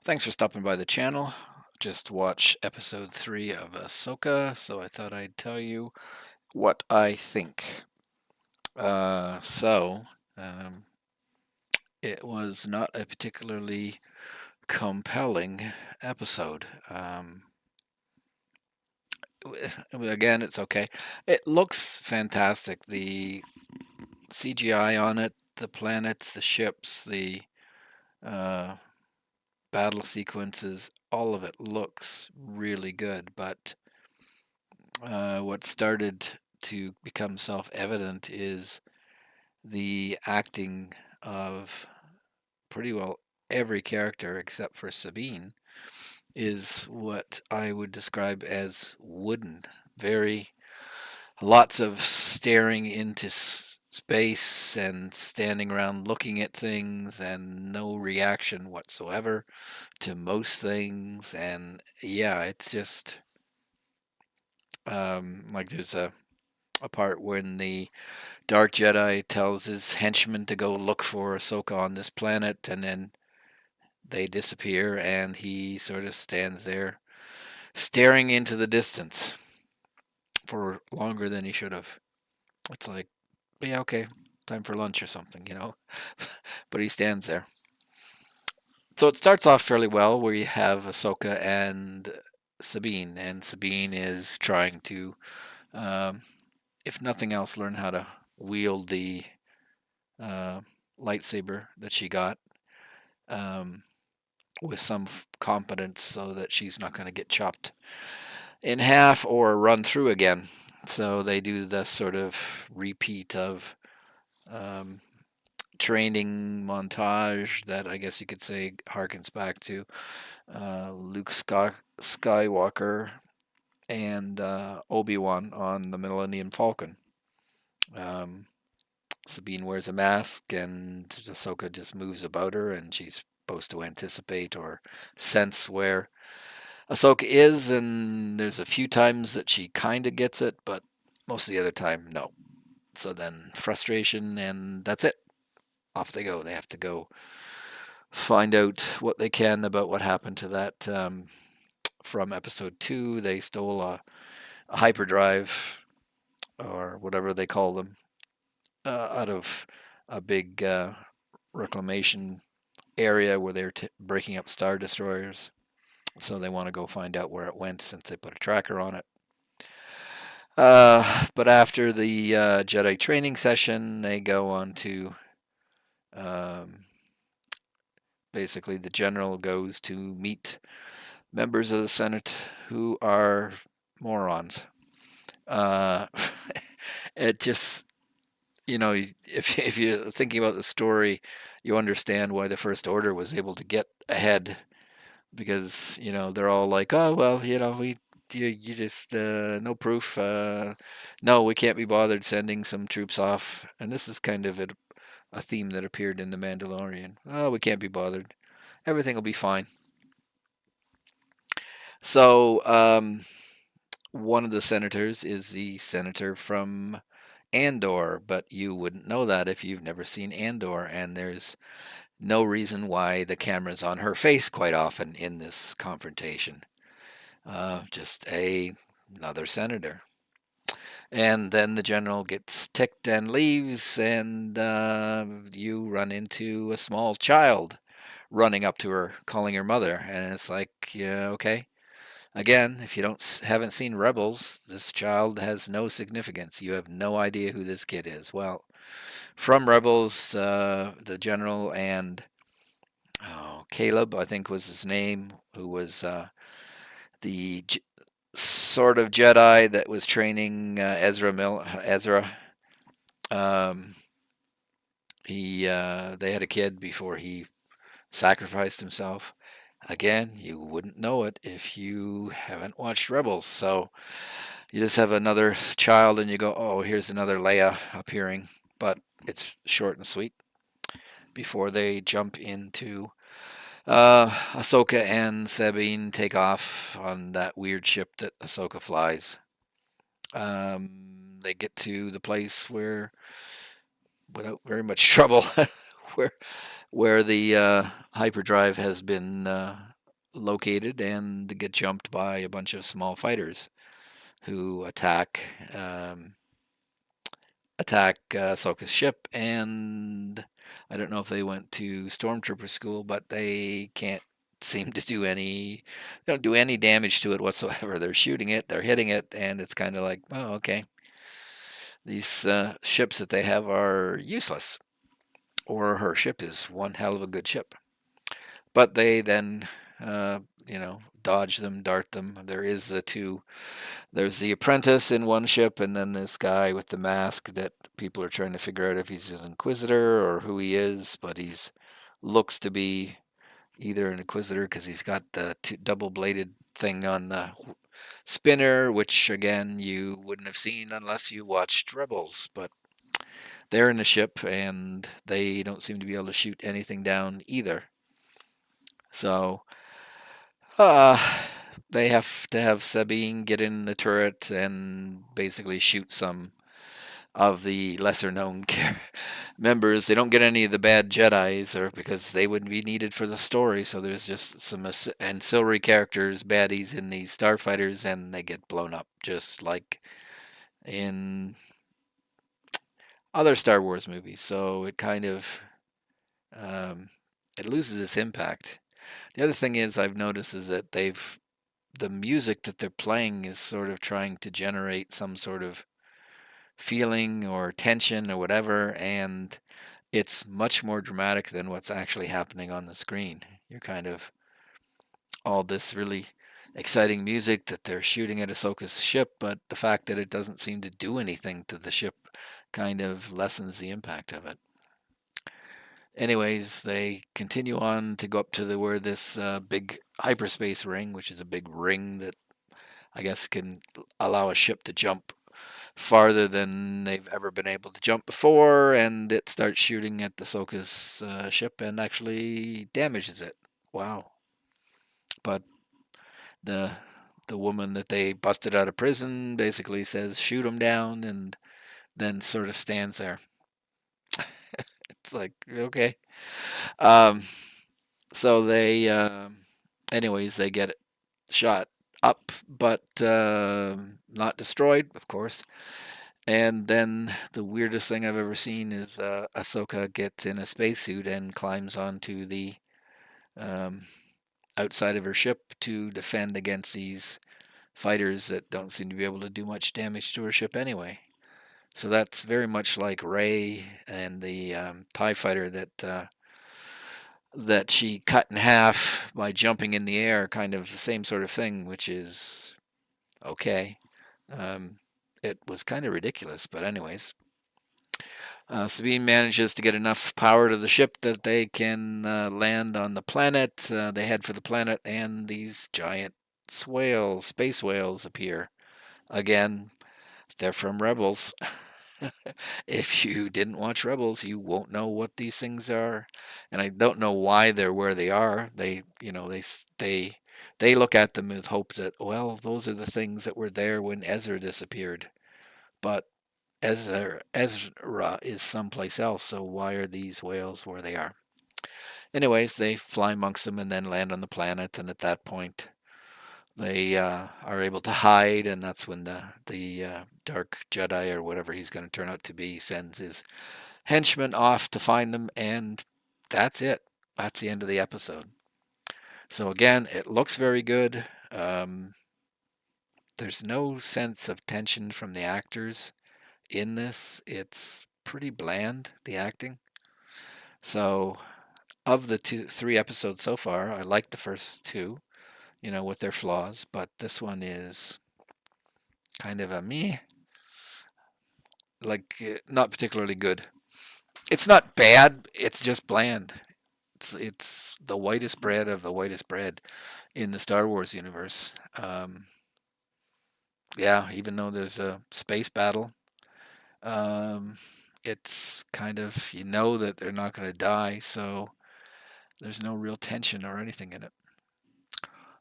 Thanks for stopping by the channel. Just watched episode 3 of Ahsoka, so I thought I'd tell you what I think. So, um, it was not a particularly compelling episode. Again, it's okay. It looks fantastic. The CGI on it, the planets, the ships, the uh, battle sequences, all of it looks really good, but what started to become self-evident is the acting of pretty well every character except for Sabine is what I would describe as wooden. Very lots of staring into space and standing around looking at things and no reaction whatsoever to most things. And yeah, it's just like there's a part when the Dark Jedi tells his henchmen to go look for Ahsoka on this planet, and then they disappear, and he sort of stands there staring into the distance for longer than he should have. It's like, yeah, okay, time for lunch or something. But he stands there. So it starts off fairly well, where you have Ahsoka and Sabine is trying to, um, if nothing else, learn how to wield the uh, lightsaber that she got. Um, with some competence so that she's not going to get chopped in half or run through again. So they do this sort of repeat of um, training montage that I guess you could say harkens back to Luke Skywalker and Obi-Wan on the Millennium Falcon. Um, Sabine wears a mask and Ahsoka just moves about her, and she's supposed to anticipate or sense where Ahsoka is, and there's a few times that she kind of gets it, but most of the other time, no. So then frustration, and that's it. Off they go. They have to go find out what they can about what happened to that from episode 2. They stole a hyperdrive, or whatever they call them, out of a big reclamation area where they're breaking up Star Destroyers. So they want to go find out where it went since they put a tracker on it. But after the Jedi training session, they go on to um, basically the general goes to meet members of the Senate who are morons. Uh, it just, if you're thinking about the story, you understand why the First Order was able to get ahead because they're all like, oh well, you just no proof. No, we can't be bothered sending some troops off. And this is kind of a theme that appeared in The Mandalorian. Oh, we can't be bothered. Everything will be fine. So one of the senators is the senator from Andor, but you wouldn't know that if you've never seen Andor. And there's no reason why the camera's on her face quite often in this confrontation. Just another senator. And then the general gets ticked and leaves, and you run into a small child running up to her, calling her mother. And it's like, yeah, okay. Again, if you haven't seen Rebels, this child has no significance. You have no idea who this kid is. Well, from Rebels, the general and Caleb, I think was his name, who was the sort of Jedi that was training Ezra. Um, they had a kid before he sacrificed himself. Again, you wouldn't know it if you haven't watched Rebels. So you just have another child, and you go, "Oh, here's another Leia appearing." But it's short and sweet before they jump into Ahsoka and Sabine take off on that weird ship that Ahsoka flies. They get to the place where, without very much trouble, where where the hyperdrive has been located and get jumped by a bunch of small fighters who um, attack Ahsoka's ship. And I don't know if they went to stormtrooper school, but they can't seem to do any. They don't do any damage to it whatsoever. They're shooting it, they're hitting it, and it's kind of like, oh, okay, these ships that they have are useless. Or her ship is one hell of a good ship. But they then, uh, dodge them, dart them. There's the apprentice in one ship, and then this guy with the mask that people are trying to figure out if he's an inquisitor or who he is. But he's looks to be either an inquisitor because he's got the double-bladed thing on the spinner, which again you wouldn't have seen unless you watched Rebels. But they're in the ship, and they don't seem to be able to shoot anything down either. So Uh, they have to have Sabine get in the turret and basically shoot some of the lesser known members. They don't get any of the bad Jedi's, or because they wouldn't be needed for the story. So there's just some ancillary characters, baddies in these starfighters, and they get blown up, just like in other Star Wars movies. So it kind of um, it loses its impact. The other thing is I've noticed is that the music that they're playing is sort of trying to generate some sort of feeling or tension or whatever, and it's much more dramatic than what's actually happening on the screen. You're kind of all this really exciting music that they're shooting at Ahsoka's ship, but the fact that it doesn't seem to do anything to the ship kind of lessens the impact of it. Anyways, they continue on to go up to where this big hyperspace ring, which is a big ring that I guess can allow a ship to jump farther than they've ever been able to jump before, and it starts shooting at the Soka's ship and actually damages it. Wow! But the the woman that they busted out of prison basically says shoot him down, and then sort of stands there. It's like okay. Um, so anyways, they get shot up, but not destroyed, of course. And then the weirdest thing I've ever seen is Ahsoka gets in a spacesuit and climbs onto the um, outside of her ship to defend against these fighters that don't seem to be able to do much damage to her ship anyway. So that's very much like Rey and the Tie fighter that she cut in half by jumping in the air, kind of the same sort of thing, which is okay. Um, it was kind of ridiculous, but anyways. Sabine manages to get enough power to the ship that they can land on the planet. They head for the planet, and these giant space whales, appear. Again, they're from Rebels. If you didn't watch Rebels, you won't know what these things are, and I don't know why they're where they are. They look at them with hope that, well, those are the things that were there when Ezra disappeared, but Ezra is someplace else, so why are these whales where they are? Anyways, they fly amongst them and then land on the planet, and at that point, they are able to hide, and that's when the Dark Jedi, or whatever he's going to turn out to be, sends his henchmen off to find them, and that's it. That's the end of the episode. So again, it looks very good. There's no sense of tension from the actors in this. It's pretty bland, the acting. So, of the three episodes so far, I like the first two, with their flaws, but this one is kind of a meh, like not particularly good. It's not bad, it's just bland. It's the whitest bread of the whitest bread in the Star Wars universe. Yeah, even though there's a space battle, um, it's kind of that they're not going to die, so there's no real tension or anything in it.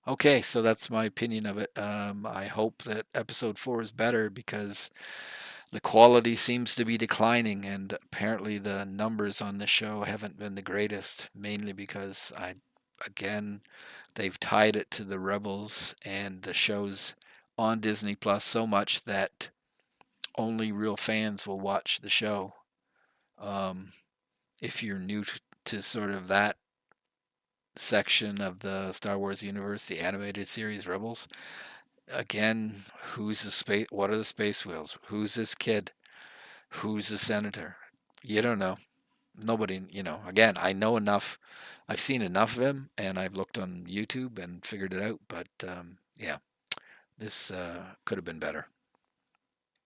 Okay, so that's my opinion of it. I hope that episode 4 is better because the quality seems to be declining, and apparently the numbers on the show haven't been the greatest, mainly because again, they've tied it to the Rebels and the shows on Disney Plus so much that only real fans will watch the show. Um, if you're new to sort of that section of the Star Wars universe, the animated series Rebels, again, who's the space? What are the space wheels? Who's this kid? Who's the senator? You don't know. Nobody, again, I know enough. I've seen enough of him, and I've looked on YouTube and figured it out. But yeah, this could have been better.